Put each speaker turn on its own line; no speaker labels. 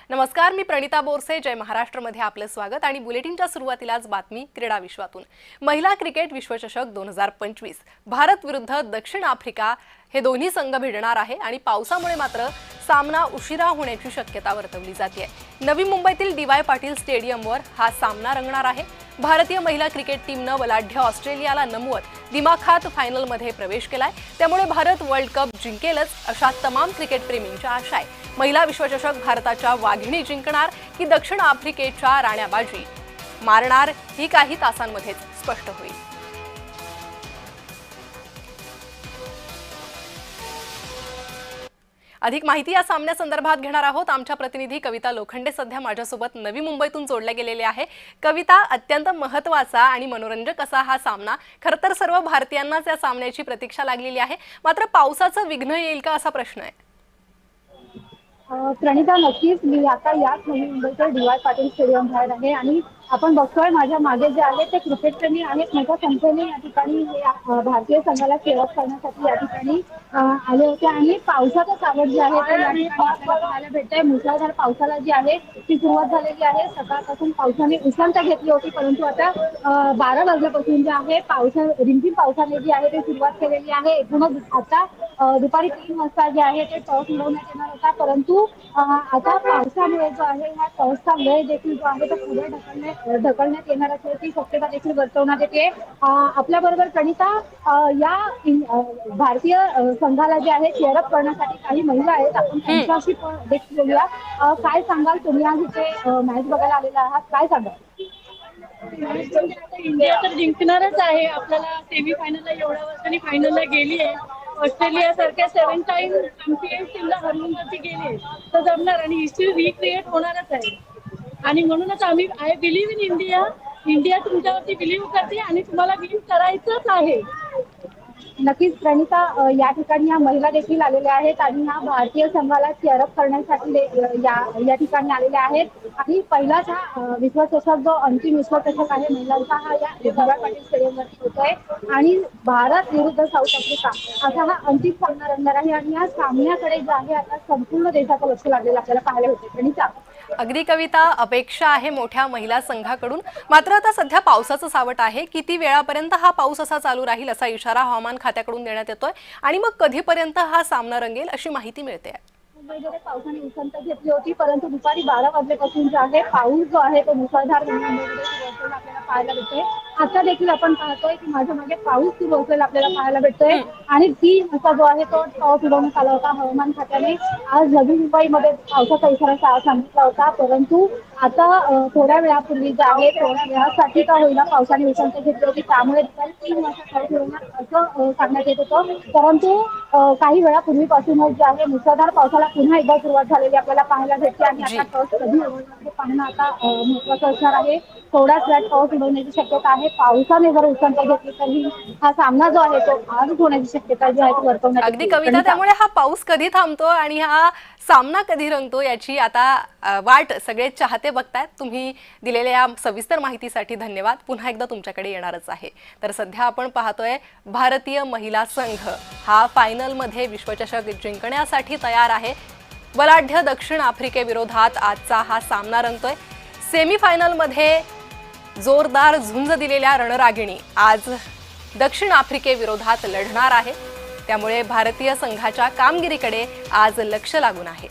नमस्कार, मी प्रणिता बोरसे. जय महाराष्ट्रमध्ये आपले स्वागत आणि बुलेटिनच्या सुरुवातीलाच बातमी क्रीडा विश्वातून. महिला क्रिकेट विश्वचषक 2025 भारत विरुद्ध दक्षिण आफ्रिका हे दोन्ही संघ भिडणार आहे आणि पावसामुळे मात्र सामना उशिरा होण्याची शक्यता वर्तवली जाते. नवी मुंबईतील डी.वाय. पाटील स्टेडियमवर हा सामना रंगणार आहे. भारतीय महिला क्रिकेट टीमनं बलाढ्य ऑस्ट्रेलियाला नमवत दिमाखात फायनलमध्ये प्रवेश केलाय. त्यामुळे भारत वर्ल्ड कप जिंकेलच अशा तमाम क्रिकेट प्रेमींच्या आशा आहे. महिला विश्वचषक भारताच्या वाघिणी जिंकणार की दक्षिण आफ्रिकेच्या राण्याबाजी मारणार ही काही तासांमध्येच स्पष्ट होईल. अधिक माहिती या सामन्यासंदर्भात घेणार आहोत. आमच्या प्रतिनिधी कविता लोखंडे सध्या माझ्यासोबत नवी मुंबईतून जोडल्या गेलेले आहे. कविता, अत्यंत महत्त्वाचा आणि मनोरंजक असा हा सामना. खरं तर सर्व भारतीयांनाच या सामन्याची प्रतीक्षा लागलेली आहे. मात्र पावसाचं विघ्न येईल का असा प्रश्न आहे.
प्रणिता, नक्कीच मी आता याच नवी मुंबईच्या डी.वाय. पाटील स्टेडियम बाहेर आहे आणि आपण बघतोय माझ्या मागे जे आहे ते क्रिकेट प्रेमी आहेत. मोठ्या संख्येने या ठिकाणी भारतीय संघाला सेवा करण्यासाठी या ठिकाणी आले होते आणि पावसाचं सावट जे आहे ते या ठिकाणी आपल्याला पाहायला भेटतंय. मुसळधार पावसाला जी आहे ती सुरुवात झालेली आहे. सकाळपासून पावसाने उसंत घेतली होती, परंतु आता 12 वाजल्यापासून जे आहे रिमझिम पावसाने जी आहे ती सुरुवात केलेली आहे. एकूणच आता दुपारी 3 वाजता जे आहे ते टॉस उडवण्यात येणार होता, परंतु आता पावसामुळे जो आहे ह्या टॉसचा वेळ देखील जो आहे तो पुढे ढकलण्यात येणार असल्याची शक्यता देखील वर्तवण्यात येते. आपल्या बरोबर प्रणिता, या भारतीय संघाला जे आहे चेअरअप करण्यासाठी काही महिला आहेत. आपण त्यांच्याशी देखील बोलूया. काय सांगाल तुम्ही आज इथे मॅच बघायला आलेला आहात, काय सांगाल?
इंडिया तर जिंकणारच आहे. आपल्याला सेमीफायनलला एवढ्या वर्षांनी फायनलला गेली आहे. ऑस्ट्रेलिया सारख्या 7 टाइम चॅम्पियन टीमला हरवून जर गेले तर जमणार आणि हिस्ट्री रिक्रिएट होणारच आहे. आणि म्हणूनच I believe in India. India तुमच्यावरती बिलीव्ह करते आणि तुम्हाला विन करायचंच आहे.
नक्कीच प्रणिता, या ठिकाणी या महिला देखील आलेल्या आहेत आणि ह्या भारतीय संघाला चेअरअप करण्यासाठी या ठिकाणी आलेल्या आहेत. आणि पहिलाच हा विश्वचषक जो अंतिम विश्वचषक आहे महिलांचा हा या डी.वाय. पाटील स्टेडियमवरती होतोय आणि भारत विरुद्ध साऊथ आफ्रिका असा हा अंतिम सामना रंगणार आहे. आणि या सामन्याकडे जे आहे आता संपूर्ण देशाचं लक्ष लागलेलं आपल्याला पाहायला होते. प्रणिता,
अगदी कविता, अपेक्षा आहे मोठ्या महिला संघाकडून. मात्र आता सध्या पावसाचं सावट आहे. किती वेळापर्यंत हा पाऊस असा चालू राहील असा इशारा हवामान खात्याकडून देण्यात येतोय आणि मग कधीपर्यंत हा सामना रंगेल अशी माहिती मिळते.
मुंबईमध्ये पावसाने उसंत घेतली होती, परंतु दुपारी 12 वाजल्यापासून जो आहे पाऊस जो आहे तो मुसळधार मुंबईमध्ये सुरू असलेला आपल्याला पाहायला भेटतोय. आता देखील आपण पाहतोय की माझ्या मागे पाऊस सुरू असलेला आपल्याला पाहायला भेटतोय आणि 3 वाजता जो आहे तो टॉस उडवण्यात आला होता हवामान खात्याने. आज नवी मुंबईमध्ये पावसाचा इशारा सांगितला होता, परंतु आता थोड्या वेळापूर्वी जे आहे थोड्या वेळासाठी का होईना पावसाने उसंत घेतली होती, त्यामुळे दुपारी 3 वाजता टॉस उडवणार असं सांगण्यात येत होतं. परंतु काही वेळापूर्वीपासूनच जे आहे मुसळधार पावसाला पुन्हा एकदा सुरुवात झालेली आपल्याला पाहायला भेटते आणि आता टॉस कधी उडवणार हे पाहणं आता महत्त्वाचं असणार आहे. थोड्याच वेळात टॉस उडवण्याची शक्यता आहे. पावसाने जर उसंत घेतली तरी हा सामना जो आहे तो आज होण्याची शक्यता जी आहे ती वर्तवण्यात येते.
अगदी कविता, त्यामुळे हा पाऊस कधी थांबतो आणि हा सामना कधी रंगतो याची आता वाट सगळे चाहते बघतायत. तुम्ही दिलेल्या या सविस्तर माहितीसाठी धन्यवाद. पुन्हा एकदा तुमच्याकडे येणारच आहे. तर सध्या आपण पाहतोय भारतीय महिला संघ हा फायनलमध्ये विश्वचषक जिंकण्यासाठी तयार आहे. बलाढ्य दक्षिण आफ्रिकेविरोधात आजचा हा सामना रंगतोय. सेमीफायनलमध्ये जोरदार झुंज दिलेल्या रणरागिणी आज दक्षिण आफ्रिकेविरोधात लढणार आहे. त्यामुळे भारतीय संघाच्या कामगिरीकडे आज लक्ष लागून आहे.